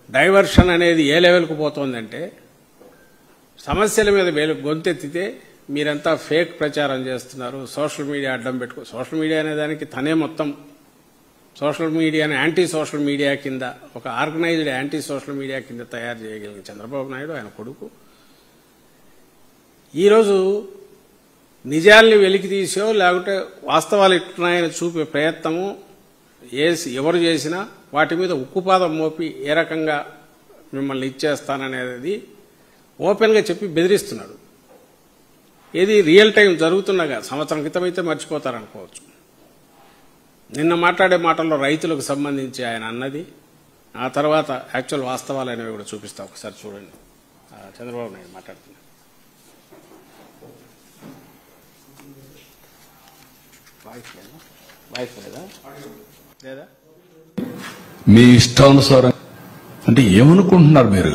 Diversion అనేది ఏ లెవెల్కు పోతోందంటే సమస్యల మీద గొంతెత్తితే మీరంతా ఫేక్ ప్రచారం చేస్తున్నారు, సోషల్ మీడియా అడ్డం పెట్టుకో. సోషల్ మీడియా అనే దానికి తనే మొత్తం సోషల్ మీడియాని యాంటీ సోషల్ మీడియా కింద, ఒక ఆర్గనైజ్డ్ యాంటీ సోషల్ మీడియా కింద తయారు చేయగలిగిన చంద్రబాబు నాయుడు, ఆయన కొడుకు ఈరోజు నిజాల్ని వెలికి తీసో లేకుంటే వాస్తవాలు ఇట్టున్నాయని చూపే ప్రయత్నము ఎవరు చేసినా వాటి మీద ఉక్కుపాదం మోపి ఏ రకంగా మిమ్మల్ని ఇచ్చేస్తాననేది ఓపెన్గా చెప్పి బెదిరిస్తున్నాడు. ఏది రియల్ టైం జరుగుతుండగా సంవత్సరం క్రితం అయితే మర్చిపోతారనుకోవచ్చు. నిన్న మాట్లాడే మాటల్లో రైతులకు సంబంధించి ఆయన అన్నది, ఆ తర్వాత యాక్చువల్ వాస్తవాలు అనేవి కూడా చూపిస్తా. ఒకసారి చూడండి. చంద్రబాబు నాయుడు మాట్లాడుతున్నారు. వాయిస్ లేదా? మీ ఇష్టానుసారం అంటే ఏమనుకుంటున్నారు మీరు?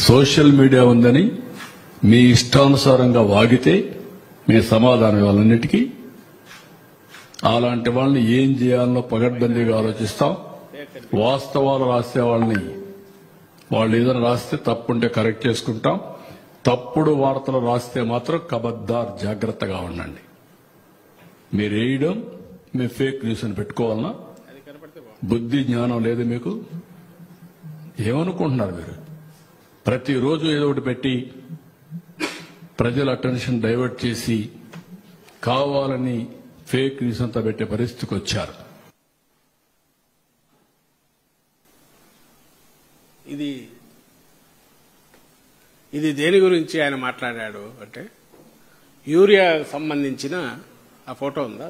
సోషల్ మీడియా ఉందని మీ ఇష్టానుసారంగా వాగితే మీ సమాధానం ఇవ్వాలన్నిటికీ. అలాంటి వాళ్ళని ఏం చేయాలనో పగడ్బందీగా ఆలోచిస్తాం. వాస్తవాలు రాసే వాళ్ళని వాళ్ళు ఏదైనా రాస్తే తప్పుంటే కరెక్ట్ చేసుకుంటాం. తప్పుడు వార్తలు రాస్తే మాత్రం కబద్దార్ జాగ్రత్తగా ఉండండి. మీరు వేయడం మీ ఫేక్ న్యూస్ అని పెట్టుకోవాలన్నా బుద్ధి జ్ఞానం లేదు మీకు? ఏమనుకుంటున్నారు మీరు? ప్రతిరోజు ఏదో ఒకటి పెట్టి ప్రజల అటెన్షన్ డైవర్ట్ చేసి కావాలని ఫేక్ న్యూస్ అంతా పెట్టే పరిస్థితికి వచ్చారు. ఇది దేని గురించి ఆయన మాట్లాడాడు అంటే, యూరియాకు సంబంధించిన ఆ ఫోటో ఉందా,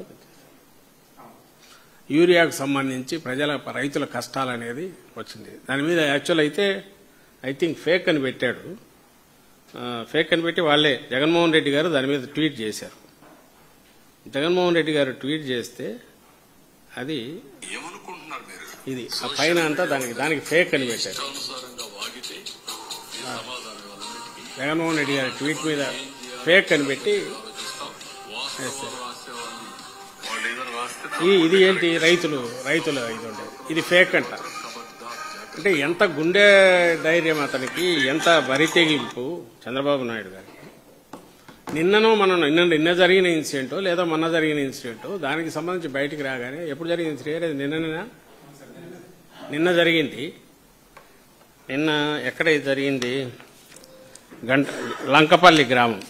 యూరియాకు సంబంధించి రైతుల కష్టాలనేది వచ్చింది. దాని మీద యాక్చువల్ అయితే ఐ థింక్ ఫేక్ అని పెట్టాడు. ఫేక్ అని పెట్టి వాళ్ళే జగన్మోహన్ రెడ్డి గారు దాని మీద ట్వీట్ చేశారు. జగన్మోహన్ రెడ్డి గారు ట్వీట్ చేస్తే అది ఇది ఆ పైన అంతా దానికి ఫేక్ అని పెట్టారు. జగన్మోహన్ రెడ్డి గారి ట్వీట్ మీద ఫేక్ అని పెట్టి ఇది ఏంటి రైతుల ఇది ఉండేది, ఇది ఫేక్ అంట. అంటే ఎంత గుండె ధైర్యం అతనికి, ఎంత బరితెగింపు చంద్రబాబు నాయుడు గారికి. నిన్న జరిగిన ఇన్సిడెంటో లేదా మొన్న జరిగిన ఇన్సిడెంటో దానికి సంబంధించి బయటికి రాగానే, ఎప్పుడు జరిగిన ఇన్సిడెంట్ నిన్న జరిగింది. నిన్న ఎక్కడ జరిగింది? లంకపల్లి గ్రామం,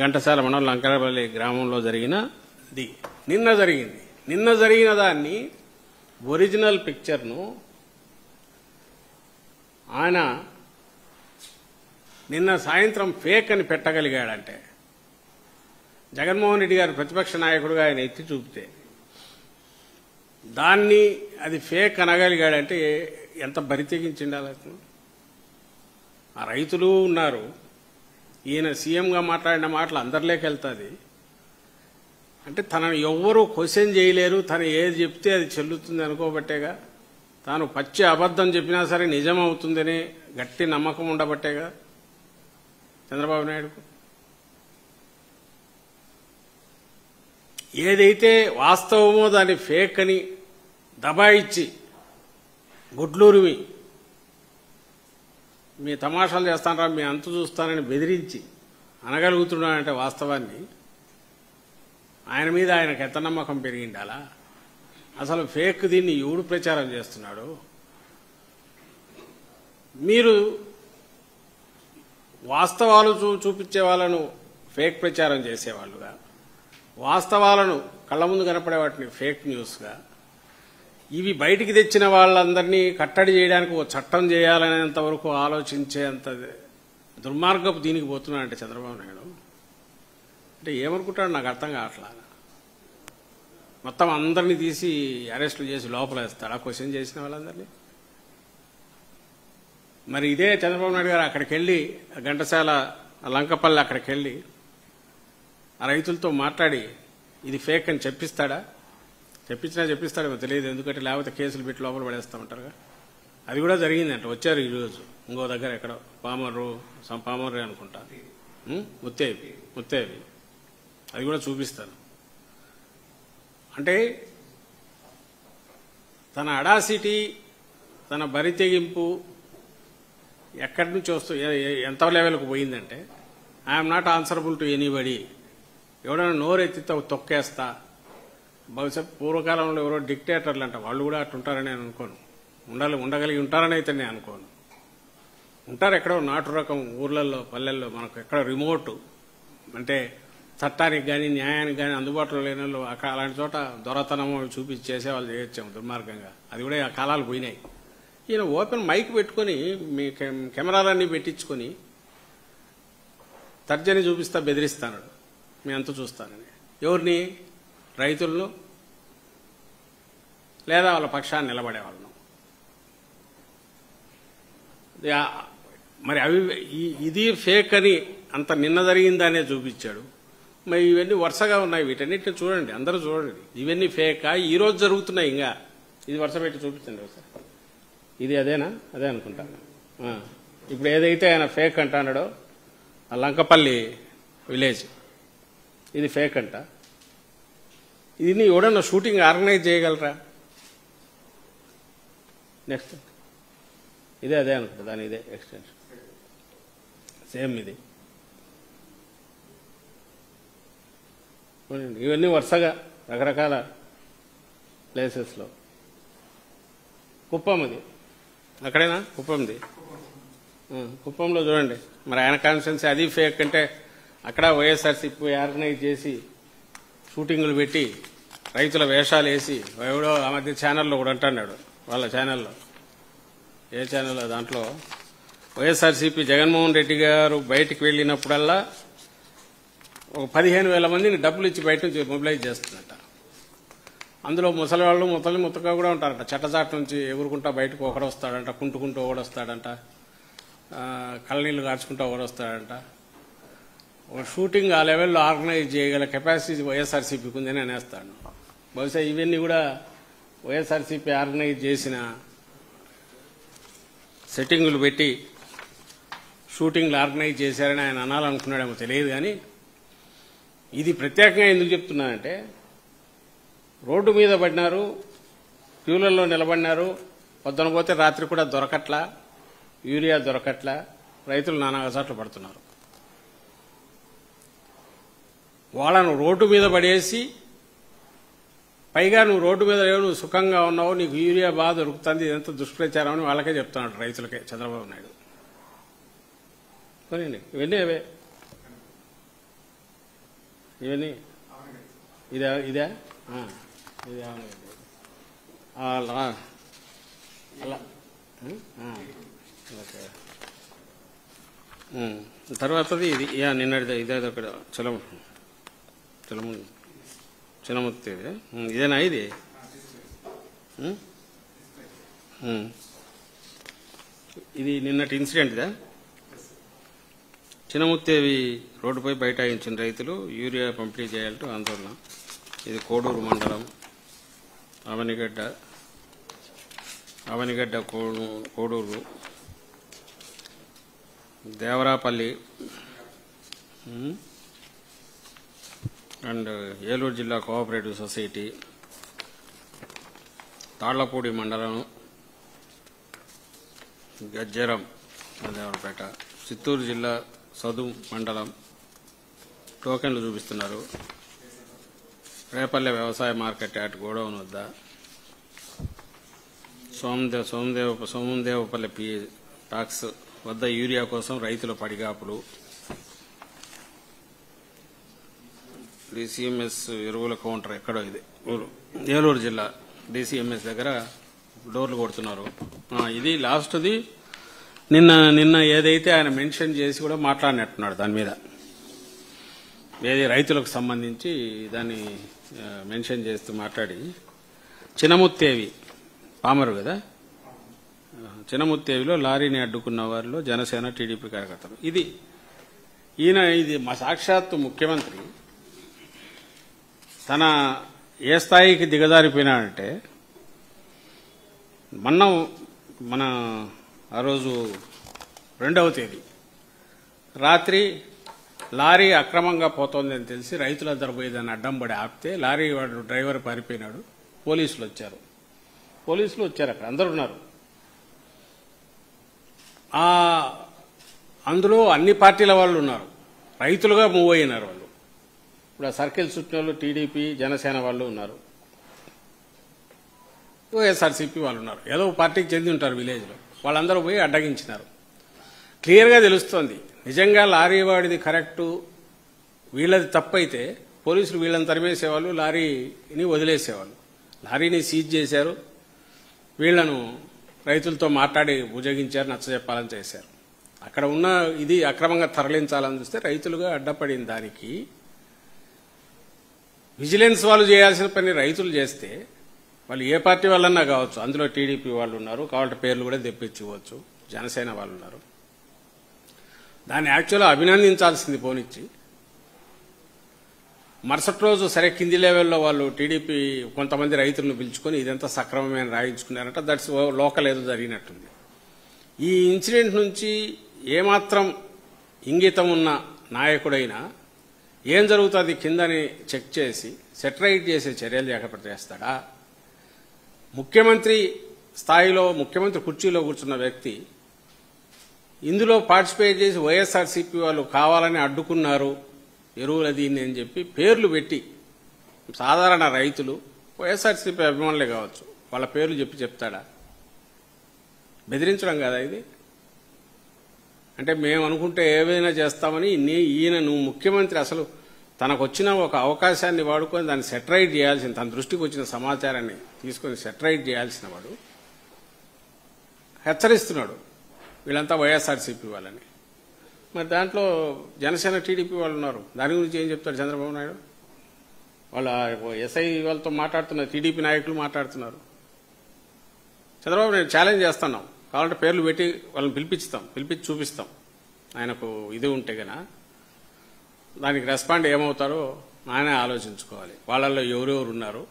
ఘంటసాల మండలం లంకపల్లి గ్రామంలో జరిగినది నిన్న జరిగింది. నిన్న జరిగిన దాన్ని ఒరిజినల్ పిక్చర్ను ఆయన నిన్న సాయంత్రం ఫేక్ అని పెట్టగలిగాడంటే, జగన్మోహన్ రెడ్డి గారు ప్రతిపక్ష నాయకుడుగా ఆయన ఎత్తి చూపితే దాన్ని అది ఫేక్ అనగలిగాడంటే ఎంత బరితెగించిండాలి. ఆ రైతులు ఉన్నారు, ఈయన సీఎంగా మాట్లాడిన మాటలు అందరిలోకి వెళ్తుంది. అంటే తనను ఎవ్వరూ క్వశ్చన్ చేయలేరు, తను ఏది చెప్తే అది చెల్లుతుంది అనుకోబట్టేగా, తాను పచ్చి అబద్ధం చెప్పినా సరే నిజం అవుతుందనే గట్టి నమ్మకం ఉండబట్టేగా చంద్రబాబు నాయుడుకు. ఏదైతే వాస్తవమో దాన్ని ఫేక్ అని దబాయిచ్చి గుడ్లూరిమి మీ తమాషాలు చేస్తానరా, మీ అంతు చూస్తానని బెదిరించి అనగలుగుతున్నాడంటే వాస్తవాన్ని, ఆయన మీద ఆయనకు ఎంత నమ్మకం పెరిగిండాలా? అసలు ఫేక్ దీన్ని ఎవడు ప్రచారం చేస్తున్నాడు? మీరు వాస్తవాలు చూపించే వాళ్ళను ఫేక్ ప్రచారం చేసేవాళ్ళుగా, వాస్తవాలను కళ్ళ ముందు కనపడే వాటిని ఫేక్ న్యూస్గా, ఇవి బయటికి తెచ్చిన వాళ్ళందరినీ కట్టడి చేయడానికి ఒక చట్టం చేయాలనేంత వరకు ఆలోచించేంత దుర్మార్గపు దీనికి పోతున్నాడంటే చంద్రబాబు నాయుడు. అంటే ఏమనుకుంటాడు నాకు అర్థం కావట్లా. మొత్తం అందరినీ తీసి అరెస్టులు చేసి లోపల వేస్తాడా క్వశ్చన్ చేసిన వాళ్ళందరినీ? మరి ఇదే చంద్రబాబు నాయుడు గారు అక్కడికి వెళ్ళి ఘంటసాల లంకపల్లి అక్కడికి వెళ్ళి ఆ రైతులతో మాట్లాడి ఇది ఫేక్ అని చెప్పిస్తాడా? చెప్పిస్తాడేమో తెలియదు, ఎందుకంటే లేకపోతే కేసులు పెట్టి లోపల పడేస్తామంటారుగా. అది కూడా జరిగిందంట. వచ్చారు ఈరోజు ఇంకో దగ్గర ఎక్కడో పామర్రు అనుకుంటా, ముత్తేవి, అది కూడా చూపిస్తాను. అంటే తన అడాసిటీ, తన బరితెగింపు, ఎక్కడి నుంచి వస్తూ ఎంత లెవెల్కి పోయిందంటే I'm not answerable to anybody. ఎవడైనా నోరెత్తితే తొక్కేస్తా. బహుశా పూర్వకాలంలో ఎవరో డిక్టేటర్లు అంట, వాళ్ళు కూడా అట్టుంటారని నేను అనుకోను. ఉండగలిగి ఉంటారని అయితే నేను అనుకోను. ఉంటారు ఎక్కడో నాటు రకం ఊర్లలో, పల్లెల్లో, మనకు ఎక్కడ రిమోట్ అంటే చట్టానికి కానీ న్యాయానికి కానీ అందుబాటులో లేని వాళ్ళు అలాంటి చోట దొరతనం చూపించి చేసేవాళ్ళు చేయొచ్చాము దుర్మార్గంగా. అది కూడా ఆ కాలాలు పోయినాయి. ఈయన ఓపెన్ మైక్ పెట్టుకుని మీ కెమెరాలన్నీ పెట్టించుకొని తర్జని చూపిస్తా బెదిరిస్తాడు. మీ అంత చూస్తానని. ఎవరిని? రైతులను లేదా వాళ్ళ పక్షాన్ని నిలబడే వాళ్ళను. మరి అవి ఇది ఫేక్ అని అంత నిన్న జరిగిందనే చూపించాడు. మరి ఇవన్నీ వరుసగా ఉన్నాయి. వీటన్నిటిని చూడండి, అందరూ చూడండి. ఇవన్నీ ఫేకా? ఈ రోజు జరుగుతున్నాయి. ఇంకా ఇది వరుస పెట్టి చూపించండి ఒకసారి. ఇది అదేనా? అదే అనుకుంటాను. ఇప్పుడు ఏదైతే ఆయన ఫేక్ అంటాడో ఆ లంకపల్లి విలేజ్, ఇది ఫేక్ అంట. ఇది ఎవడన్నా షూటింగ్ ఆర్గనైజ్ చేయగలరా? నెక్స్ట్ ఇదే అదే అనుకుంటా, దాని ఇదే ఎక్స్టెన్షన్ సేమ్ ఇది. ఇవన్నీ వరుసగా రకరకాల ప్లేసెస్లో. కుప్పం అది అక్కడేనా? కుప్పంది. కుప్పంలో చూడండి. మరి ఆయన కాన్స్టిట్యున్సీ అది ఫేక్ అంటే అక్కడ వైఎస్ఆర్సీపీ ఆర్గనైజ్ చేసి షూటింగులు పెట్టి రైతుల వేషాలు వేసి ఎవడో ఆ మధ్య ఛానల్లో కూడా అంటున్నాడు. వాళ్ళ ఛానల్లో, ఏ ఛానల్లో, దాంట్లో వైఎస్ఆర్సీపీ జగన్మోహన్ రెడ్డి గారు బయటికి వెళ్ళినప్పుడల్లా ఒక 15,000 మందిని డబ్బులు ఇచ్చి బయట నుంచి మొబిలైజ్ చేస్తున్నట్ట. అందులో ముసలి వాళ్ళు ముతక కూడా ఉంటారట. చెట్టచాటు నుంచి ఎగురుకుంటా బయటకు ఒకడు వస్తాడంట, కుంటుకుంటూ ఒకడు వస్తాడంట, కళ్ళనీళ్ళు కార్చుకుంటూ ఒకడు వస్తాడంట. ఒక షూటింగ్ ఆ లెవెల్లో ఆర్గనైజ్ చేయగల కెపాసిటీ వైఎస్ఆర్సీపీకి ఉందని అనేస్తాడు. బహుశా ఇవన్నీ కూడా వైఎస్ఆర్సీపీ ఆర్గనైజ్ చేసిన సెట్టింగులు పెట్టి షూటింగ్లు ఆర్గనైజ్ చేశారని ఆయన అనాలనుకున్నాడేమో తెలియదు. కానీ ఇది ప్రత్యేకంగా ఎందుకు చెప్తున్నానంటే, రోడ్డు మీద పడినారు, క్యూలలో నిలబడినారు, పొద్దున పోతే రాత్రి కూడా దొరకట్లా, యూరియా దొరకట్లా, రైతులు నానా చోట్ల పడుతున్నారు. వాళ్ళను రోడ్డు మీద పడేసి పైగా నువ్వు రోడ్డు మీద లేవు, నువ్వు సుఖంగా ఉన్నావు, నీకు యూరియా బాగా దొరుకుతుంది, ఇదంతా దుష్ప్రచారం అని వాళ్ళకే చెప్తున్నాడు, రైతులకే చంద్రబాబు నాయుడు. కొనండి ఇవన్నీ అవే. ఇవన్నీ ఇదే ఇదే ఇది అలా అలా ఓకే. తర్వాతది ఇది నిన్నటిది ఇదే ఒకటి చిన్నముత్తి ఇదేనా? ఇది ఇది నిన్నటి ఇన్సిడెంట్ ఇదా? చిన్నముత్తేవి రోడ్డుపై బైఠాయించిన రైతులు యూరియా పంపిణీ చేయాలంటూ ఆందోళన. ఇది కోడూరు మండలం అవనిగడ్డ కోడూరు దేవరాపల్లి అండ్ ఏలూరు జిల్లా కోఆపరేటివ్ సొసైటీ, తాళ్లపూడి మండలం, గజ్జరం దేవరపేట, చిత్తూరు జిల్లా సదు మండలం. టోకెన్లు చూపిస్తున్నారు. రేపల్లె వ్యవసాయ మార్కెట్ యార్డ్ గోడౌన్ వద్ద, సోమందేవపల్లి పి టాక్స్ వద్ద యూరియా కోసం రైతుల పడిగాపులు. డిసిఎంఎస్ ఎరువుల కౌంటర్ ఎక్కడో ఇది ఏలూరు జిల్లా డిసిఎంఎస్ దగ్గర డోర్లు కొడుతున్నారు. ఇది లాస్ట్ది. నిన్న ఏదైతే ఆయన మెన్షన్ చేసి కూడా మాట్లాడినట్టున్నాడు దాని మీద, ఏది రైతులకు సంబంధించి దాన్ని మెన్షన్ చేస్తూ మాట్లాడి, చిన్నముత్తేవి పామరు కదా, చిన్నముత్తేవిలో లారీని అడ్డుకున్న వారిలో జనసేన టీడీపీ కార్యకర్తలు. ఇది మా సాక్షాత్తు ముఖ్యమంత్రి తన ఏ స్థాయికి దిగజారిపోయినాడంటే, మన ఆ రోజు 2వ తేదీ రాత్రి లారీ అక్రమంగా పోతోందని తెలిసి రైతులందరూ పోయి దాన్ని అడ్డం పడి ఆపితే లారీ వాడు డ్రైవర్ పారిపోయినాడు. పోలీసులు వచ్చారు అక్కడ అందరు ఉన్నారు. ఆ అందులో అన్ని పార్టీల వాళ్ళు ఉన్నారు, రైతులుగా మూవ్ అయినారు వాళ్ళు. ఇప్పుడు ఆ సర్కిల్ చుట్టూ టీడీపీ జనసేన వాళ్ళు ఉన్నారు, వైఎస్ఆర్సీపీ వాళ్ళు ఉన్నారు, ఏదో పార్టీకి చెంది ఉంటారు విలేజ్లో. వాళ్ళందరూ పోయి అడ్డగించినారు. క్లియర్గా తెలుస్తోంది నిజంగా లారీ వాడిది కరెక్టు, వీళ్ళది తప్పైతే పోలీసులు వీళ్ళని తరిమేసేవాళ్ళు, లారీని వదిలేసేవాళ్ళు. లారీని సీజ్ చేశారు, వీళ్లను రైతులతో మాట్లాడి భుజగించారు, నచ్చజెప్పాలని చేశారు. అక్కడ ఉన్న ఇది అక్రమంగా తరలించాలని చూస్తే రైతులుగా అడ్డపడిన దానికి విజిలెన్స్ వాళ్ళు చేయాల్సిన పని రైతులు చేస్తే, వాళ్ళు ఏ పార్టీ వాళ్ళన్నా కావచ్చు, అందులో టీడీపీ వాళ్ళు ఉన్నారు, కాబట్టి పేర్లు కూడా తెప్పించుకోవచ్చు, జనసేన వాళ్ళు ఉన్నారు. దాన్ని యాక్చువల్గా అభినందించాల్సింది పోనిచ్చి, మరుసటి రోజు సరే కింది లెవెల్లో వాళ్ళు టీడీపీ కొంతమంది రైతులను పిలుచుకొని ఇదంతా సక్రమమైన రాయించుకున్నారంట. దట్స్ లోకల్ ఏదో జరిగినట్టుంది. ఈ ఇన్సిడెంట్ నుంచి ఏమాత్రం ఇంగితం ఉన్న నాయకుడైనా ఏం జరుగుతుంది కిందని చెక్ చేసి సెటరైట్ చేసే చర్యలు చేస్తాడా? ముఖ్యమంత్రి స్థాయిలో ముఖ్యమంత్రి కుర్చీలో కూర్చున్న వ్యక్తి ఇందులో పార్టిసిపేట్ చేసి వైఎస్ఆర్సీపీ వాళ్ళు కావాలని అడ్డుకున్నారు ఎరువుల దీన్ని అని చెప్పి పేర్లు పెట్టి, సాధారణ రైతులు వైఎస్ఆర్సీపీ అభిమానులే కావచ్చు, వాళ్ళ పేర్లు చెప్తాడా? బెదిరించడం కదా ఇది. అంటే మేము అనుకుంటే ఏవైనా చేస్తామని ఈయన నువ్వు ముఖ్యమంత్రి అసలు తనకు వచ్చిన ఒక అవకాశాన్ని వాడుకొని దాన్ని సెటరైట్ చేయాల్సిన, తన దృష్టికి వచ్చిన సమాచారాన్ని తీసుకొని సెటరైట్ చేయాల్సిన వాడు హెచ్చరిస్తున్నాడు వీళ్ళంతా వైఎస్ఆర్సీపీ వాళ్ళని. మరి దాంట్లో జనసేన టీడీపీ వాళ్ళు ఉన్నారు, దాని గురించి ఏం చెప్తాడు చంద్రబాబు నాయుడు? వాళ్ళ ఎస్ఐ వాళ్ళతో మాట్లాడుతున్నారు, టీడీపీ నాయకులు మాట్లాడుతున్నారు. చంద్రబాబు నాయుడు ఛాలెంజ్ చేస్తున్నాం, కావాలంటే పేర్లు పెట్టి వాళ్ళని పిలిపించి చూపిస్తాం. ఆయనకు ఇది ఉంటే గన దానికి రెస్పాండ్ ఏమవుతారో ఆయనే ఆలోచించుకోవాలి. వాళ్ళల్లో ఎవరెవరు ఉన్నారు,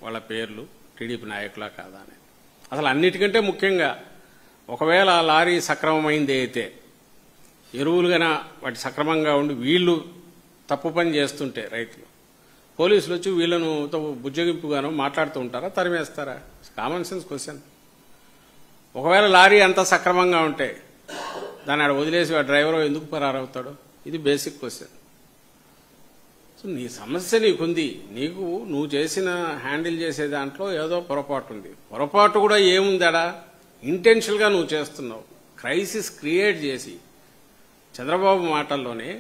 వాళ్ళ పేర్లు టీడీపీ నాయకులా కాదా అని. అసలు అన్నిటికంటే ముఖ్యంగా ఒకవేళ ఆ లారీ సక్రమమైంది అయితే, ఎరువులు గన వాటి సక్రమంగా ఉండి వీళ్ళు తప్పు పని చేస్తుంటే రైతులు, పోలీసులు వచ్చి వీళ్ళను బుజ్జగింపుగానో మాట్లాడుతూ ఉంటారా, తరిమేస్తారా? Common sense question. ఒకవేళ లారీ అంతా సక్రమంగా ఉంటే దాన్ని ఆడ వదిలేసి ఆ డ్రైవర్ ఎందుకు పరారవుతాడు? ఇది బేసిక్ క్వశ్చన్. సో నీ సమస్య నీకుంది, నువ్వు చేసిన హ్యాండిల్ చేసే దాంట్లో ఏదో పొరపాటు ఉంది. పొరపాటు కూడా ఏముందాడా? ఇంటెన్షనల్గా నువ్వు చేస్తున్నావు. క్రైసిస్ క్రియేట్ చేసి, చంద్రబాబు మాటల్లోనే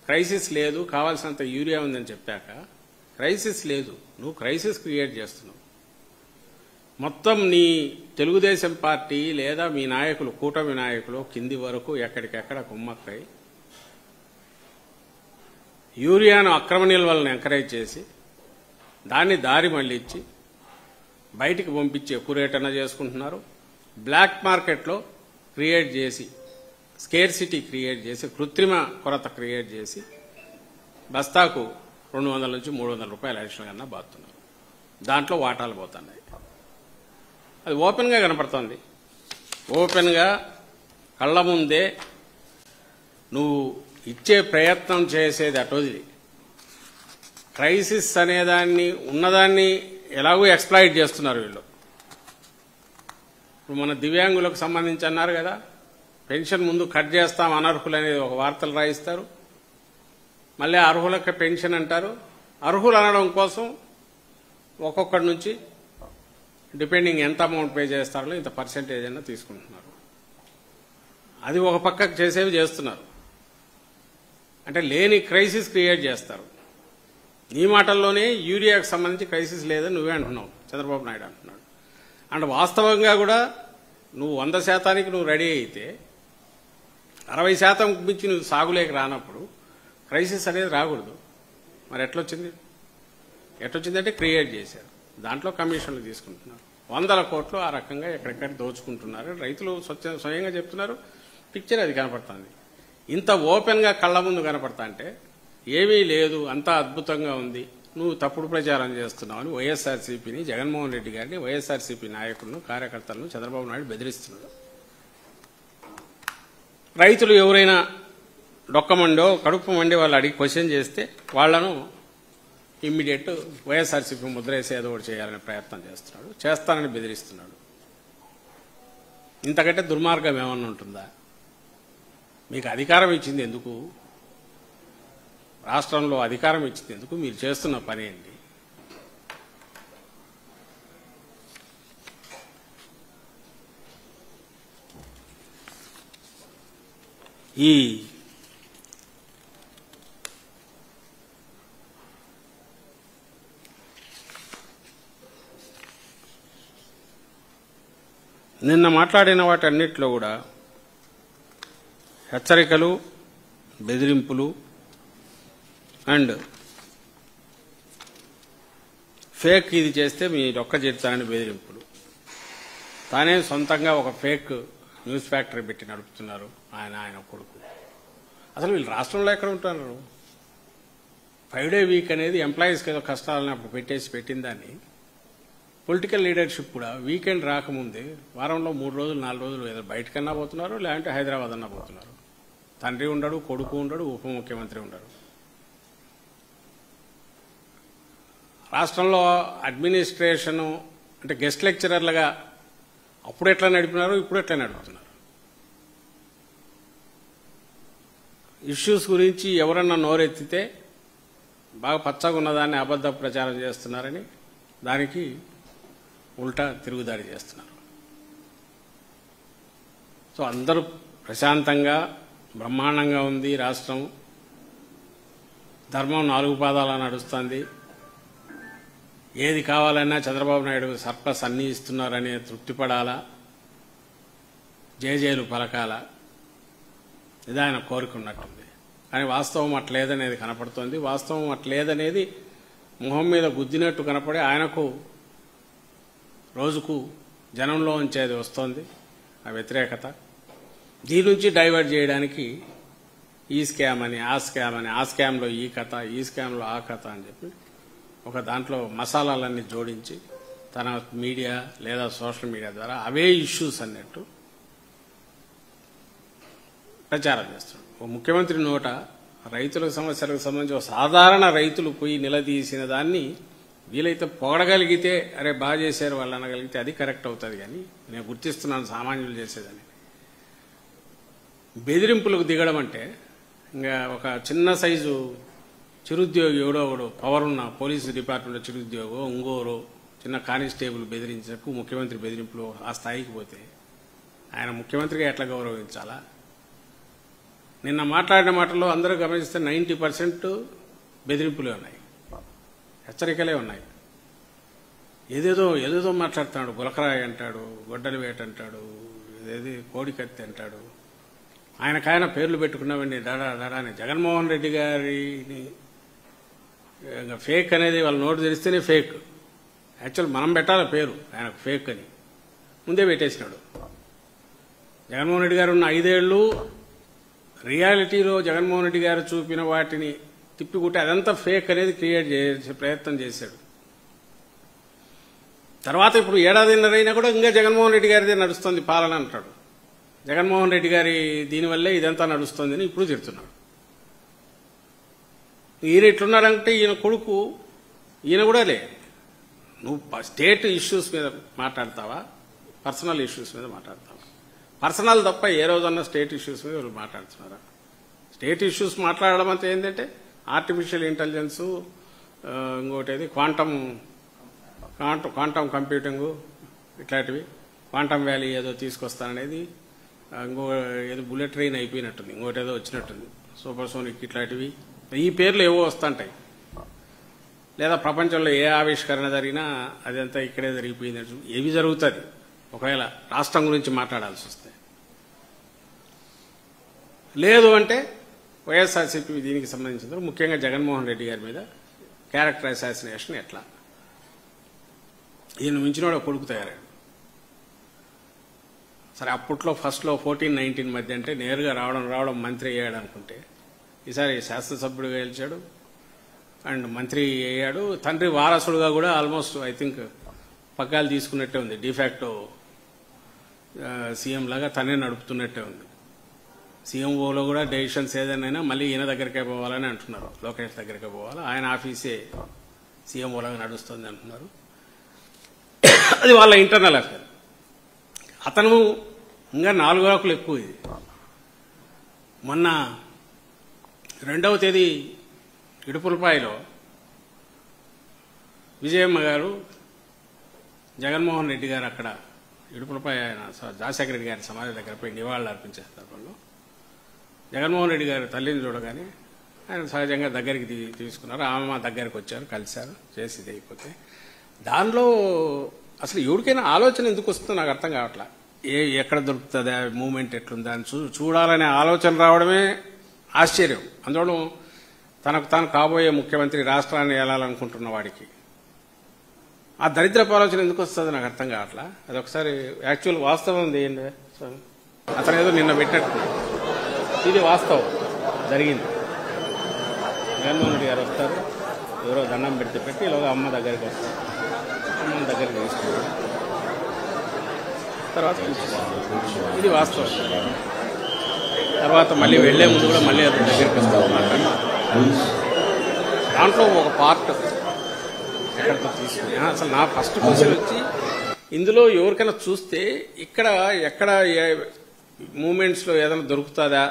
క్రైసిస్ లేదు, కావాల్సినంత యూరియా ఉందని చెప్పాక క్రైసిస్ లేదు, నువ్వు క్రైసిస్ క్రియేట్ చేస్తున్నావు. మొత్తం నీ తెలుగుదేశం పార్టీ లేదా మీ నాయకులు, కూటమి నాయకులు కింది వరకు ఎక్కడికెక్కడ కుమ్మక్కై యూరియాను అక్రమ నిల్వలను ఎంకరేజ్ చేసి దాన్ని దారి మళ్లించి బయటికి పంపించి ఎక్కువ రేటన్నా చేసుకుంటున్నారు. బ్లాక్ మార్కెట్లో క్రియేట్ చేసి, స్కేర్సిటీ క్రియేట్ చేసి, కృత్రిమ కొరత క్రియేట్ చేసి బస్తాకు 200 నుంచి 300 రూపాయలు అడిషనల్ కన్నా బాతున్నారు. దాంట్లో వాటాలు పోతున్నాయి. అది ఓపెన్గా కనపడుతోంది. ఓపెన్గా కళ్ళ ముందే నువ్వు ఇచ్చే ప్రయత్నం చేసేది అటోది. క్రైసిస్ అనేదాన్ని ఉన్నదాన్ని ఎలాగో ఎక్స్ప్లాయిట్ చేస్తున్నారు వీళ్ళు. ఇప్పుడు మన దివ్యాంగులకు సంబంధించి అన్నారు కదా, పెన్షన్ ముందు కట్ చేస్తాం అనర్హులు అనేది ఒక వార్తలు రాయిస్తారు, మళ్ళీ అర్హులకు పెన్షన్ అంటారు. అర్హులు అనడం కోసం ఒక్కొక్కడి నుంచి డిపెండింగ్ ఎంత అమౌంట్ పే చేస్తారో ఇంత పర్సెంటేజ్ అయినా తీసుకుంటున్నారు. అది ఒక పక్కకు చేసేవి చేస్తున్నారు. అంటే లేని క్రైసిస్ క్రియేట్ చేస్తారు. నీ మాటల్లోనే యూరియాకు సంబంధించి క్రైసిస్ లేదని నువ్వే అంటున్నావు, చంద్రబాబు నాయుడు అంటున్నాడు. అంటే వాస్తవంగా కూడా నువ్వు 100% నువ్వు రెడీ అయితే 60% మించి నువ్వు సాగులేక రానప్పుడు క్రైసిస్ అనేది రాకూడదు. మరి ఎట్లొచ్చిందంటే క్రియేట్ చేశారు. దాంట్లో కమిషన్లు తీసుకుంటున్నారు, 100 కోట్లు ఆ రకంగా ఎక్కడెక్కడ దోచుకుంటున్నారు. రైతులు స్వయంగా చెప్తున్నారు, పిక్చర్ అది కనపడుతుంది. ఇంత ఓపెన్గా కళ్ళ ముందు కనపడతా అంటే ఏమీ లేదు, అంతా అద్భుతంగా ఉంది, నువ్వు తప్పుడు ప్రచారం చేస్తున్నావని వైఎస్ఆర్సీపీని, జగన్మోహన్ రెడ్డి గారిని, వైఎస్ఆర్సీపీ నాయకులను, కార్యకర్తలను చంద్రబాబు నాయుడు బెదిరిస్తున్నాడు. రైతులు ఎవరైనా డొక్కమండో కడుపు మండి వాళ్ళు అడిగి క్వశ్చన్ చేస్తే వాళ్లను ఇమ్మీడియట్ వైఎస్ఆర్సీపీ ముద్ర వేసి ఏదో ఒకటి చేయాలనే ప్రయత్నం చేస్తున్నాడు, చేస్తానని బెదిరిస్తున్నాడు. ఇంతకంటే దుర్మార్గం ఏమన్నా ఉంటుందా? మీకు అధికారం ఇచ్చింది ఎందుకు? రాష్ట్రంలో అధికారం ఇచ్చింది ఎందుకు? మీరు చేస్తున్న పని ఏంటి? ఈ నిన్న మాట్లాడిన వాటన్నిటిలో కూడా హెచ్చరికలు, బెదిరింపులు అండ్ ఫేక్ ఇది చేస్తే మీరు ఒక్క చేస్తారని బెదిరింపులు. తానే సొంతంగా ఒక ఫేక్ న్యూస్ ఫ్యాక్టరీ పెట్టి నడుపుతున్నారు ఆయన కొడుకు. అసలు వీళ్ళు రాష్ట్రంలో ఎక్కడ ఉంటున్నారు? 5 డే వీక్ అనేది ఎంప్లాయీస్కి ఏదో కష్టాలని అప్పుడు పెట్టిన దాన్ని పొలిటికల్ లీడర్షిప్ కూడా వీకెండ్ రాకముందే వారంలో 3 రోజులు 4 రోజులు ఏదో బయటకన్నా పోతున్నారు, లేదంటే హైదరాబాద్ అన్నా పోతున్నారు. తండ్రి ఉండడు, కొడుకు ఉండడు, ఉప ముఖ్యమంత్రి ఉండడు. రాష్ట్రంలో అడ్మినిస్ట్రేషను అంటే గెస్ట్ లెక్చరర్లుగా అప్పుడు ఎట్లా నడిపినారు, ఇప్పుడు ఎట్లా నడుపుతున్నారు? ఇష్యూస్ గురించి ఎవరన్నా నోరెత్తితే బాగా పచ్చగా ఉన్నదాన్ని అబద్ధ ప్రచారం చేస్తున్నారని దానికి ఉల్టా తిరుగుదాడి చేస్తున్నారు. సో అందరూ ప్రశాంతంగా బ్రహ్మాండంగా ఉంది రాష్ట్రం. ధర్మం 4 పాదాల నడుస్తుంది. ఏది కావాలన్నా చంద్రబాబు నాయుడు సర్ప్లస్ అన్నీ ఇస్తున్నారని తృప్తిపడాలా, జేజేలు పలకాలా, ఇది ఆయన కోరుకున్నట్టుంది. కానీ వాస్తవం అట్లేదనేది కనపడుతోంది. వాస్తవం అట్లేదనేది మొహం మీద గుద్దినట్టు కనపడి ఆయనకు రోజుకు జనంలో ఉంచేది వస్తోంది ఆ వ్యతిరేకత. దీని నుంచి డైవర్ట్ చేయడానికి ఈ స్కామ్ అని, ఆ స్కామ్ అని, ఆ స్కామ్లో ఈ కథ, ఈ స్కామ్లో ఆ కథ అని చెప్పి ఒక దాంట్లో మసాలాలన్నీ జోడించి తన మీడియా లేదా సోషల్ మీడియా ద్వారా అవే ఇష్యూస్ అన్నట్టు ప్రచారం చేస్తాడు. ఒక ముఖ్యమంత్రి నోట రైతుల సమస్యలకు సంబంధించి సాధారణ రైతులు పోయి నిలదీసిన దాన్ని వీలైతే పొగడగలిగితే అరే బాగా చేశారు వాళ్ళు అనగలిగితే అది కరెక్ట్ అవుతుంది. కానీ నేను గుర్తిస్తున్నాను సామాన్యులు చేసేదని బెదిరింపులకు దిగడం అంటే ఇంకా ఒక చిన్న సైజు చిరుద్యోగి ఎవడో ఒకడు పవర్ ఉన్న పోలీసు డిపార్ట్మెంట్లో చిరుద్యోగో ఇంకోరో చిన్న కానిస్టేబుల్ బెదిరించకు ముఖ్యమంత్రి బెదిరింపులు ఆ స్థాయికి పోతే ఆయన ముఖ్యమంత్రిగా ఎట్లా గౌరవించాలా? నిన్న మాట్లాడిన మాటల్లో అందరూ గమనిస్తే 90% బెదిరింపులే ఉన్నాయి, హెచ్చరికలే ఉన్నాయి. ఏదేదో మాట్లాడుతున్నాడు. గులకరాయి అంటాడు, గొడ్డలి వేట అంటాడు, ఇదేది కోడికత్తి అంటాడు. ఆయనకాయన పేర్లు పెట్టుకున్నామండి దడా అని. జగన్మోహన్ రెడ్డి గారిని ఫేక్ అనేది వాళ్ళ నోటు తెరిస్తేనే ఫేక్. యాక్చువల్ మనం పెట్టాలి పేరు ఆయనకు ఫేక్ అని ముందే పెట్టేసినాడు. జగన్మోహన్ రెడ్డి గారు ఉన్న 5 ఏళ్లు రియాలిటీలో జగన్మోహన్ రెడ్డి గారు చూపిన వాటిని తిప్పికుట్టి అదంతా ఫేక్ అనేది క్రియేట్ చేసే ప్రయత్నం చేశాడు. తర్వాత ఇప్పుడు 1.5 ఏళ్ళైనా కూడా ఇంకా జగన్మోహన్ రెడ్డి గారిదే నడుస్తుంది పాలన అంటాడు. జగన్మోహన్ రెడ్డి గారి దీనివల్లే ఇదంతా నడుస్తుంది అని ఇప్పుడు చెప్తున్నాడు. ఈయన ఎట్లున్నాడంటే ఈయన కొడుకు ఈయన కూడా లే, నువ్వు స్టేట్ ఇష్యూస్ మీద మాట్లాడతావా, పర్సనల్ ఇష్యూస్ మీద మాట్లాడతావా? పర్సనల్ తప్ప ఏ రోజన్నా స్టేట్ ఇష్యూస్ మీద వాళ్ళు మాట్లాడుతున్నారా? స్టేట్ ఇష్యూస్ మాట్లాడడం అంటే ఏంటంటే ఆర్టిఫిషియల్ ఇంటెలిజెన్స్, ఇంకోటి క్వాంటమ్ కంప్యూటింగ్, ఇట్లాంటివి క్వాంటమ్ వ్యాలీ ఏదో తీసుకొస్తాననేది, ఇంకో ఏదో బుల్లెట్ ట్రైన్ అయిపోయినట్టుంది, ఇంకోటి ఏదో వచ్చినట్టుంది, సూపర్ సోనిక్, ఇట్లాంటివి ఈ పేర్లు ఏవో వస్తుంటాయి. లేదా ప్రపంచంలో ఏ ఆవిష్కరణ జరిగినా అదంతా ఇక్కడే జరిగిపోయినట్టు ఏవి జరుగుతుంది ఒకవేళ రాష్ట్రం గురించి మాట్లాడాల్సి వస్తే. లేదు అంటే వైఎస్ఆర్సీపీ దీనికి సంబంధించిన ముఖ్యంగా జగన్మోహన్ రెడ్డి గారి మీద క్యారెక్టర్ అసాసినేషన్ ఎట్లా, ఈయన మించినోడు కొడుకు తయారాడు. సరే అప్పట్లో ఫస్ట్లో 14-19 మధ్య అంటే నేరుగా రావడం మంత్రి అయ్యాడు అనుకుంటే, ఈసారి శాసనసభ్యుడిగా గెలిచాడు అండ్ మంత్రి అయ్యాడు. తండ్రి వారసుడుగా కూడా ఆల్మోస్ట్ ఐ థింక్ పగ్గాలు తీసుకున్నట్టే ఉంది. డిఫాక్టో సీఎం లాగా తనే నడుపుతున్నట్టే ఉంది. సీఎంఓలో కూడా డెసిషన్స్ ఏదైనా మళ్ళీ ఈయన దగ్గరికే పోవాలని అంటున్నారు, లోకేష్ దగ్గరికే పోవాలి, ఆయన ఆఫీసే సీఎంఓలాగా నడుస్తుంది అంటున్నారు. అది వాళ్ళ ఇంటర్నల్ అఫేర్. అతను ఇంకా 4 ఆకులు ఎక్కువ. ఇది మొన్న 2వ తేదీ ఇడుపులపాయలో విజయమ్మ గారు జగన్మోహన్ రెడ్డి గారు అక్కడ ఇడుపులపాయ ఆయన రాజశేఖర రెడ్డి గారి సమాధి దగ్గర పోయి నివాళులు అర్పించే సందర్భంలో జగన్మోహన్ రెడ్డి గారు తల్లిని చూడగానే ఆయన సహజంగా దగ్గరికి తీసుకున్నారు. ఆమె మా దగ్గరికి వచ్చారు, కలిశారు, చేసేది అయిపోతే దానిలో అసలు ఎవరికైనా ఆలోచన ఎందుకు వస్తుందో నాకు అర్థం కావట్లా. ఎక్కడ దొరుకుతుంది మూమెంట్ ఎట్లుందా అని చూడాలనే ఆలోచన రావడమే ఆశ్చర్యం. అందులో తనకు తాను కాబోయే ముఖ్యమంత్రి, రాష్ట్రాన్ని ఏలాలనుకుంటున్న వాడికి ఆ దరిద్రపు ఆలోచన ఎందుకు వస్తుంది నాకు అర్థం కావట్లా. అది ఒకసారి యాక్చువల్ వాస్తవం చేయండి. అతను ఏదో నిన్న పెట్టినట్టు ఇది వాస్తవం జరిగింది. జగన్మోహన్ రెడ్డి గారు వస్తారు, ఎవరో దండం పెట్టి ఇలాగ అమ్మ దగ్గరికి వస్తారు, అమ్మ దగ్గరికి తీసుకుంటారు, తర్వాత ఇది వాస్తవం. తర్వాత మళ్ళీ వెళ్లే ముందు కూడా మళ్ళీ అతని దగ్గరికి వస్తారు మాట్లాడి దాంట్లో ఒక పార్ట్ ఎక్కడితో తీసుకుని అసలు నా ఫస్ట్ క్వశ్చన్ వచ్చి ఇందులో ఎవరికైనా చూస్తే ఇక్కడ ఎక్కడ మూమెంట్స్లో ఏదైనా దొరుకుతుందా,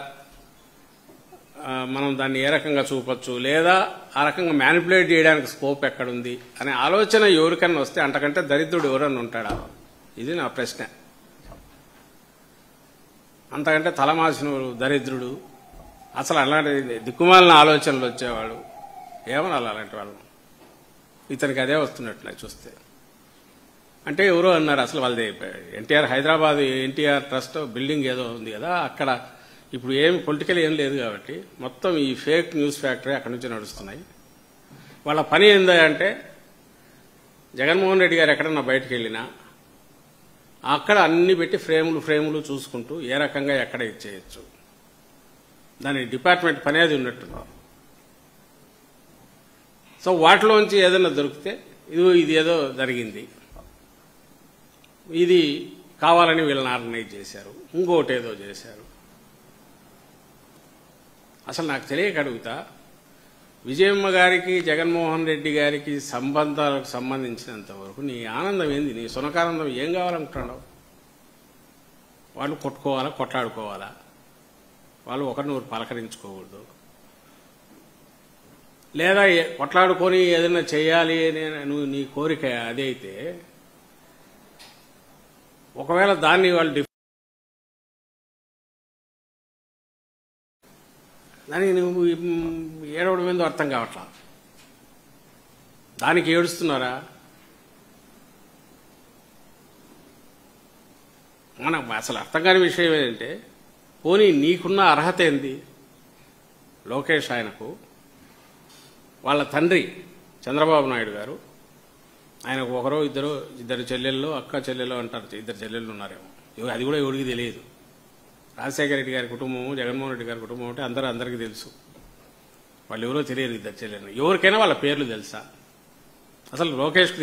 మనం దాన్ని ఏ రకంగా చూపొచ్చు, లేదా ఆ రకంగా మ్యానిపులేట్ చేయడానికి స్కోప్ ఎక్కడుంది అనే ఆలోచన ఎవరికైనా వస్తే అంతకంటే దరిద్రుడు ఎవరన్నా ఉంటాడా? ఇది నా ప్రశ్న. అంతకంటే తలమాసిన దరిద్రుడు, అసలు అలాంటి దిక్కుమాలిన ఆలోచనలు వచ్చేవాడు ఏమన్నా అలాంటి వాళ్ళు ఇతనికి అదే వస్తున్నట్టు నాకు చూస్తే. అంటే ఎవరో అన్నారు అసలు వాళ్ళది ఎన్టీఆర్ హైదరాబాద్ ఎన్టీఆర్ ట్రస్ట్ బిల్డింగ్ ఏదో ఉంది కదా, అక్కడ ఇప్పుడు ఏమి పొలిటికల్ ఏం లేదు కాబట్టి మొత్తం ఈ ఫేక్ న్యూస్ ఫ్యాక్టరీ అక్కడి నుంచి నడుస్తున్నాయి. వాళ్ళ పని ఏందంటే జగన్మోహన్ రెడ్డి గారు ఎక్కడన్నా బయటకు వెళ్ళినా అక్కడ అన్ని పెట్టి ఫ్రేములు చూసుకుంటూ ఏ రకంగా ఎక్కడ ఇచ్చేయచ్చు, దాని డిపార్ట్మెంట్ పని అది ఉన్నట్టుంది. సో వాటిలోంచి ఏదైనా దొరికితే ఇది ఏదో జరిగింది, ఇది కావాలని వీళ్ళని ఆర్గనైజ్ చేశారు, ఇంకోటి ఏదో చేశారు. అసలు నాకు తెలియక అడుగుతా, విజయమ్మ గారికి జగన్మోహన్ రెడ్డి గారికి సంబంధాలకు సంబంధించినంత వరకు నీ ఆనందం ఏంది? నీ సునకానందం ఏం కావాలనుకుంటున్నావు? వాళ్ళు కొట్టుకోవాలా, కొట్లాడుకోవాలా, వాళ్ళు ఒకరినొకరు పలకరించుకోకూడదు, లేదా కొట్లాడుకొని ఏదైనా చేయాలి అని నువ్వు నీ కోరిక అదే అయితే ఒకవేళ దాన్ని వాళ్ళు దానికి నువ్వు ఏడవడం ఏందో అర్థం కావట్లా. దానికి ఏడుస్తున్నారా? మనకు అసలు అర్థం కాని విషయం ఏంటంటే పోనీ నీకున్న అర్హత ఏంది? లోకేష్ ఆయనకు వాళ్ళ తండ్రి చంద్రబాబు నాయుడు గారు, ఆయనకు ఒకరో ఇద్దరు చెల్లెళ్ళు, అక్క చెల్లెళ్ళు అంటారు, ఇద్దరు చెల్లెళ్ళు ఉన్నారేమో, అది కూడా ఎవరికి తెలియదు. రాజశేఖర రెడ్డి గారి కుటుంబము, జగన్మోహన్ రెడ్డి గారి కుటుంబం అంటే అందరికీ తెలుసు. వాళ్ళు ఎవరో తెలియదు ఇద్దరు చెల్లెళ్ళు. ఎవరికైనా వాళ్ళ పేర్లు తెలుసా? అసలు లోకేష్కు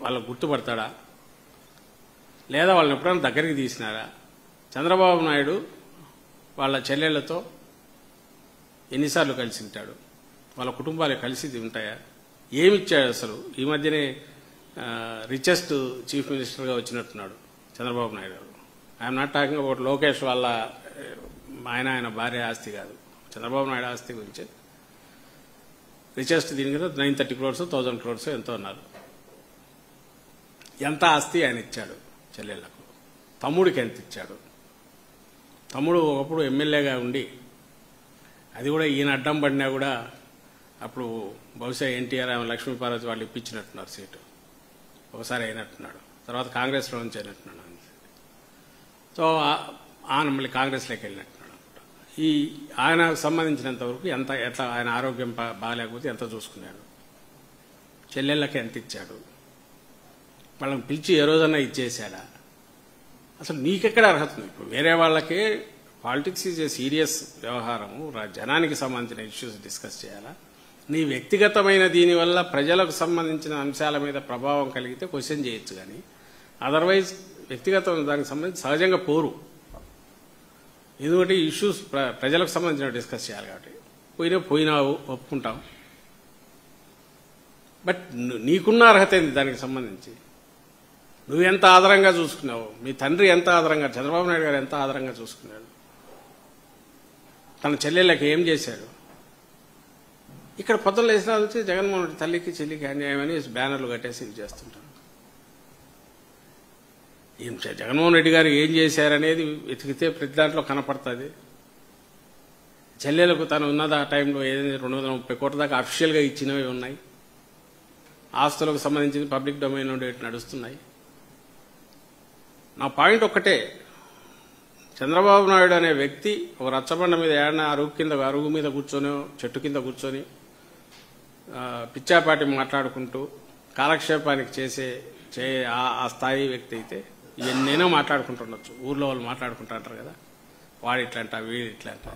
వాళ్ళకు గుర్తుపడతాడా? లేదా వాళ్ళని ఎప్పుడైనా దగ్గరికి తీసినారా? చంద్రబాబు నాయుడు వాళ్ళ చెల్లెళ్లతో ఎన్నిసార్లు కలిసి ఉంటాడు? వాళ్ళ కుటుంబాలు కలిసి ఉంటాయా? ఏమిచ్చాడు అసలు? ఈ మధ్యనే రిచెస్ట్ చీఫ్ మినిస్టర్గా వచ్చినట్టున్నాడు చంద్రబాబు నాయుడు గారు. I'm not talking about Lokesh వాళ్ళ ఆయన భార్య ఆస్తి కాదు, చంద్రబాబు నాయుడు ఆస్తి గురించి. రిచెస్ట్ దీని కదా 930 crores 1000 crores ఎంతో అన్నారు. ఎంత ఆస్తి ఆయన ఇచ్చాడు చెల్లెళ్లకు? తమ్ముడికి ఎంత ఇచ్చాడు? తమ్ముడు ఒకప్పుడు ఎమ్మెల్యేగా ఉండి, అది కూడా ఈయన అడ్డం పడినా కూడా అప్పుడు బహుశా ఎన్టీఆర్ ఆమె లక్ష్మీపార్వతి వాళ్ళు ఇప్పించినట్టున్నారు సీటు, ఒకసారి అయినట్టున్నాడు, తర్వాత కాంగ్రెస్లో నుంచి అయినట్టున్నాడు. సో ఆయన మళ్ళీ కాంగ్రెస్లోకి వెళ్ళినట్టున్నాడు అనమాట. ఈ ఆయనకు సంబంధించినంత వరకు ఎట్లా ఆయన ఆరోగ్యం బాగాలేకపోతే ఎంత చూసుకున్నాడు, చెల్లెళ్ళకి ఎంత ఇచ్చాడు, వాళ్ళని పిలిచి ఏ రోజన్నా ఇచ్చేసాడా? అసలు నీకెక్కడ అర్హత ఉంది? ఇప్పుడు వేరే వాళ్ళకే పాలిటిక్స్ ఈజ్ ఏ సీరియస్ వ్యవహారము, జనానికి సంబంధించిన ఇష్యూస్ డిస్కస్ చేయాలా? నీ వ్యక్తిగతమైన దీనివల్ల ప్రజలకు సంబంధించిన అంశాల మీద ప్రభావం కలిగితే క్వశ్చన్ చేయొచ్చు, కానీ అదర్వైజ్ వ్యక్తిగతమైన దానికి సంబంధించి సహజంగా పోరు. ఎందుకంటే ఇష్యూస్ ప్రజలకు సంబంధించిన డిస్కస్ చేయాలి కాబట్టి పోయినావు ఒప్పుకుంటాం. బట్ నీకున్న అర్హత ఏంది దానికి సంబంధించి? నువ్వెంత ఆదరంగా చూసుకున్నావు? మీ తండ్రి ఎంత ఆదరంగా, చంద్రబాబు నాయుడు గారు ఎంత ఆదరంగా చూసుకున్నాడు? తన చెల్లెళ్ళకి ఏం చేశాడు? ఇక్కడ పొద్దున లేచిన వచ్చి జగన్మోహన్ రెడ్డి తల్లికి చెల్లికి అన్యాయమని బ్యానర్లు కట్టేసి ఇది చేస్తుంటారు. జగన్మోహన్ రెడ్డి గారు ఏం చేశారనేది వెతికితే ప్రతి దాంట్లో కనపడుతుంది. చెల్లెలకు తను ఉన్నది ఆ టైంలో ఏదైనా 230 కోట్ల దాకా అఫీషియల్గా ఇచ్చినవి ఉన్నాయి. ఆస్తులకు సంబంధించిన పబ్లిక్ డొమైన్ నడుస్తున్నాయి. నా పాయింట్ ఒక్కటే, చంద్రబాబు నాయుడు అనే వ్యక్తి ఒక రచ్చబండ మీద ఏడన అరుగు మీద కూర్చొని చెట్టు కింద కూర్చొని పిచ్చాపాటి మాట్లాడుకుంటూ కాలక్షేపానికి చేసే ఆ స్థాయి వ్యక్తి అయితే ఎన్నైనా మాట్లాడుకుంటుండొచ్చు. ఊర్లో వాళ్ళు మాట్లాడుకుంటా అంటారు కదా, వాడు ఇట్లంట వీడు ఇట్లంట.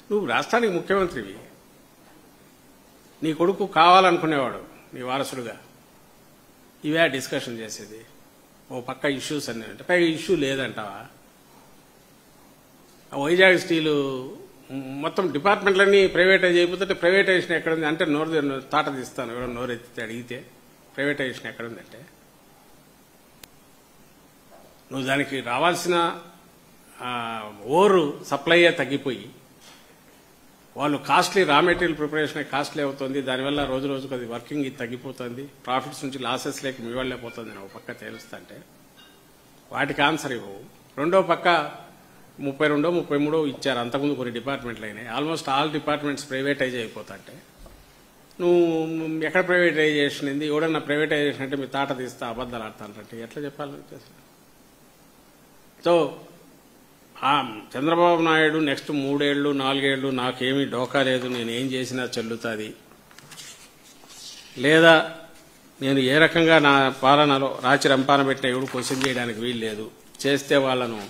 నువ్వు రాష్ట్రానికి ముఖ్యమంత్రివి, నీ కొడుకు కావాలనుకునేవాడు నీ వారసుడుగా, ఇవే డిస్కషన్ చేసేది. ఓ పక్క ఇష్యూస్ అన్నీ అంటే పైగా ఇష్యూ లేదంటావా? వైజాగ్ స్టీలు మొత్తం డిపార్ట్మెంట్లన్నీ ప్రైవేటైజ్ అయిపోతుంటే ప్రైవేటైజేషన్ ఎక్కడుంది అంటే తాట తీస్తాను. ఎవరో నోరెత్తితే అడిగితే ప్రైవేటైజేషన్ ఎక్కడుందంటే నువ్వు దానికి రావాల్సిన ఓరు సప్లైయే తగ్గిపోయి వాళ్ళు costly raw material preparation costly అవుతుంది. దానివల్ల రోజు రోజుకు అది వర్కింగ్ తగ్గిపోతుంది. ప్రాఫిట్స్ నుంచి లాసెస్ లేక మీ వాళ్ళే పోతుంది అని ఒక పక్క తేలుస్తుంటే వాటికి ఆన్సర్ ఇవ్వవు. రెండో పక్క 32, 33 ఇచ్చారు. అంతకుముందు కొన్ని డిపార్ట్మెంట్లు అయినాయి. ఆల్మోస్ట్ ఆల్ డిపార్ట్మెంట్స్ ప్రైవేటైజ్ అయిపోతాంటే నువ్వు ఎక్కడ ప్రైవేటైజేషన్ అయింది? ఎవడన్నా ప్రైవేటైజేషన్ అంటే మీ తాట తీస్తా అబద్దాలు ఆడతానంటే ఎట్లా చెప్పాలి? సో చంద్రబాబు నాయుడు నెక్స్ట్ 3 ఏళ్ళు 4 ఏళ్ళు నాకేమీ డోకా లేదు, నేనేం చేసినా చెల్లుతుంది, లేదా నేను ఏ రకంగా నా పాలనలో రాచి రంపాన పెట్టిన ఎవడు క్వశ్చన్ చేయడానికి వీలు లేదు, చేస్తే వాళ్లను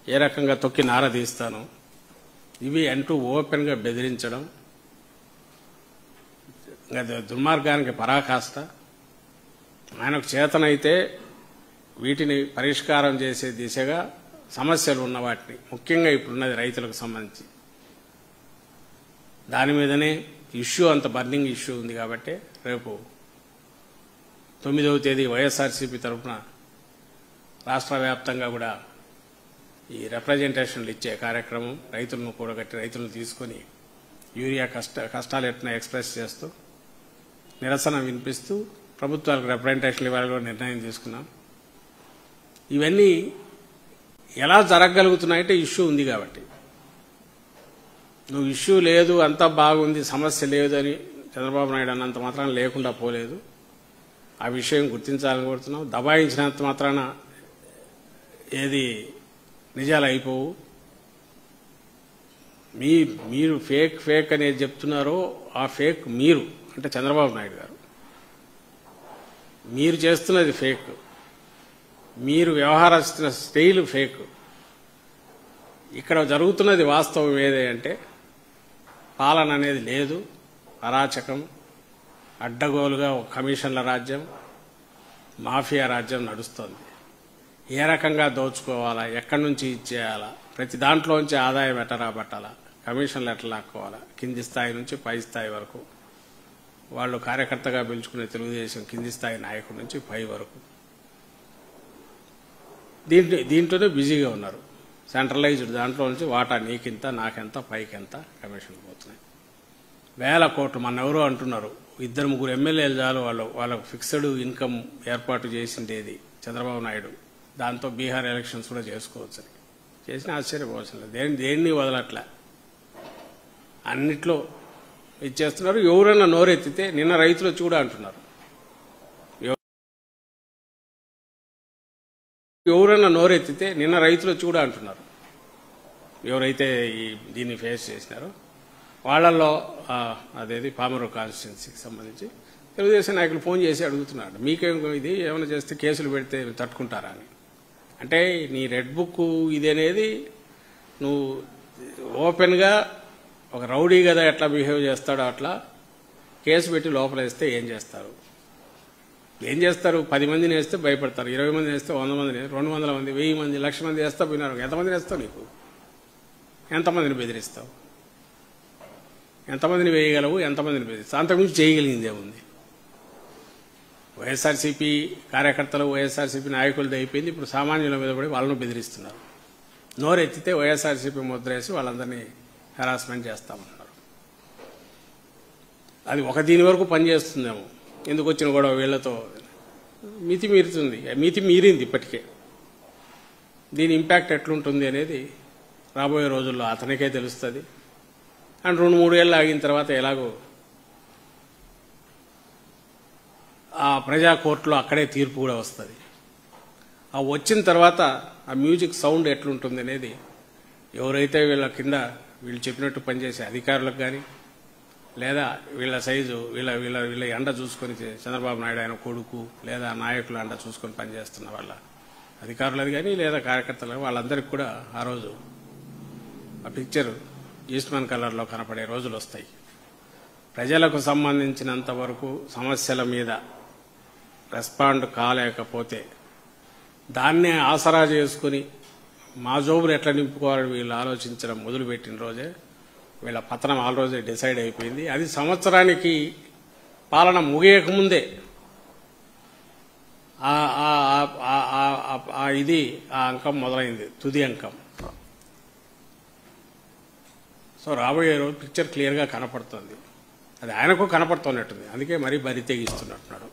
ఏ రకంగా తొక్కి నారదీస్తాను, ఇవి అంటూ ఓపెన్గా బెదిరించడం దుర్మార్గానికి పరాకాష్ట. ఆయనకు చేతనైతే వీటిని పరిష్కారం చేసే దిశగా సమస్యలు ఉన్న వాటిని, ముఖ్యంగా ఇప్పుడున్నది రైతులకు సంబంధించి దాని మీదనే ఇష్యూ, అంత బర్నింగ్ ఇష్యూ ఉంది కాబట్టి రేపు 9వ తేదీ వైఎస్ఆర్సీపీ తరఫున రాష్ట్ర వ్యాప్తంగా కూడా ఈ రిప్రజెంటేషన్లు ఇచ్చే కార్యక్రమం, రైతులను కూడగట్టి రైతులను తీసుకొని యూరియా కష్టాలు ఎట్లా ఎక్స్ప్రెస్ చేస్తూ నిరసన వినిపిస్తూ ప్రభుత్వాలకు రిప్రజెంటేషన్లు ఇవ్వాలని నిర్ణయం తీసుకున్నాం. ఇవన్నీ ఎలా జరగగలుగుతున్నాయంటే ఇష్యూ ఉంది కాబట్టి. నువ్వు ఇష్యూ లేదు, అంతా బాగుంది, సమస్య లేదు అని చంద్రబాబు నాయుడు అన్నంత మాత్రాన లేకుండా పోలేదు. ఆ విషయం గుర్తించాలని కోరుతున్నాం. దబాయించినంత మాత్రాన ఏది నిజాలు అయిపోవు. మీరు ఫేక్ అనేది చెప్తున్నారో ఆ ఫేక్ మీరు అంటే చంద్రబాబు నాయుడు గారు, మీరు చేస్తున్నది ఫేక్, మీరు వ్యవహరిస్తున్న స్టైల్ ఫేక్. ఇక్కడ జరుగుతున్నది వాస్తవం ఏదంటే పాలన అనేది లేదు, అరాచకం, అడ్డగోలుగా ఒక కమిషన్ల రాజ్యం, మాఫియా రాజ్యం నడుస్తోంది. ఏ రకంగా దోచుకోవాలా, ఎక్కడి నుంచి ఇచ్చేయాలా, ప్రతి దాంట్లోంచి ఆదాయం ఎట్లా రాబట్టాలా, కమిషన్లు ఎట్లా లాక్కోవాలా, కింది స్థాయి నుంచి పై స్థాయి వరకు, వాళ్ళు కార్యకర్తగా పిలుచుకునే తెలుగుదేశం కింది స్థాయి నాయకుడి నుంచి పై వరకు దీంట్లోనే బిజీగా ఉన్నారు. సెంట్రలైజ్డ్ దాంట్లో నుంచి వాటా నీకింత నాకెంత పైకెంత కమిషన్లు పోతున్నాయి. 1000 కోట్లు. మన ఎవరో అంటున్నారు 2-3 ఎమ్మెల్యేలు చాలు వాళ్ళకు ఫిక్స్డ్ ఇన్కమ్ ఏర్పాటు చేసిండేది చంద్రబాబు నాయుడు, దాంతో బీహార్ ఎలక్షన్స్ కూడా చేసుకోవచ్చని. చేసిన ఆశ్చర్యపోవాల్సిన లేదు. దేన్ని వదలట్లే, అన్నిట్లో ఇచ్చేస్తున్నారు. ఎవరైనా నోరెత్తితే నిన్న రైతులు వచ్చి కూడా అంటున్నారు, ఎవరైనా నోరెత్తితే నిన్న రైతులు వచ్చి కూడా అంటున్నారు, ఎవరైతే దీన్ని ఫేస్ చేసినారో వాళ్లలో అదేది పామరు కాన్స్టిట్యున్సీకి సంబంధించి తెలుగుదేశం నాయకులు ఫోన్ చేసి అడుగుతున్నాడు, మీకేం ఇది ఏమైనా చేస్తే కేసులు పెడితే తట్టుకుంటారా అని. అంటే నీ రెడ్ బుక్ ఇది అనేది నువ్వు ఓపెన్గా ఒక రౌడీ కదా ఎట్లా బిహేవ్ చేస్తాడో అట్లా కేసు పెట్టి లోపలేస్తే ఏం చేస్తారు? 10 మందిని వేస్తే భయపడతారు, 20 మందిని వేస్తే 100 మందిని, 200 మంది, 1000 మంది, 1,00,000 మంది వేస్తా పోయినారు. ఎంతమందిని వేస్తావు? నీకు ఎంతమందిని బెదిరిస్తావు? ఎంతమందిని వేయగలవు? ఎంతమందిని బెదిరిస్తావు? అంతకుమించి చేయగలిగింది ఏముంది? వైఎస్ఆర్సీపీ కార్యకర్తలు వైఎస్ఆర్సీపీ నాయకులది అయిపోయింది. ఇప్పుడు సామాన్యుల మీద పడి వాళ్ళను బెదిరిస్తున్నారు. నోరెత్తితే వైఎస్ఆర్సీపీ ముద్ర వేసి వాళ్ళందరినీ హెరాస్మెంట్ చేస్తామన్నారు. అది ఒక దీని వరకు పనిచేస్తుందేమో, ఎందుకు వచ్చిన గొడవ వీళ్లతో మితి మీరింది ఇప్పటికే. దీని ఇంపాక్ట్ ఎట్లుంటుంది అనేది రాబోయే రోజుల్లో అతనికే తెలుస్తుంది. అండ్ 2-3 ఏళ్ళు ఆగిన తర్వాత ఎలాగో ఆ ప్రజా కోర్టులో అక్కడే తీర్పు కూడా వస్తుంది. ఆ వచ్చిన తర్వాత ఆ మ్యూజిక్ సౌండ్ ఎట్లుంటుంది అనేది ఎవరైతే వీళ్ళ కింద వీళ్ళు చెప్పినట్టు పనిచేసే అధికారులకు కానీ, లేదా వీళ్ళ సైజు వీళ్ళ అండ చూసుకొని చంద్రబాబు నాయుడు ఆయన కొడుకు లేదా నాయకుల అండ చూసుకొని పనిచేస్తున్న వాళ్ళ అధికారులది కానీ లేదా కార్యకర్తలు వాళ్ళందరికీ కూడా ఆ రోజు ఆ పిక్చర్ ఈస్ట్మన్ కలర్లో కనపడే రోజులు వస్తాయి. ప్రజలకు సంబంధించినంత వరకు సమస్యల మీద రెస్పాండ్ కాలేకపోతే దాన్నే ఆసరా చేసుకుని మా జోబులు ఎట్లా నింపుకోవాలని వీళ్ళు ఆలోచించడం మొదలుపెట్టిన రోజే వీళ్ళ పతనం ఆ రోజే డిసైడ్ అయిపోయింది. అది సంవత్సరానికి పాలన ముగియకముందే ఆ అంకం మొదలైంది, తుది అంకం. సో రాబోయే రోజు పిక్చర్ క్లియర్గా కనపడుతుంది. అది ఆయనకు కనపడుతున్నట్టుంది, అందుకే మరీ బరి తెగిస్తున్నట్టున్నాడు.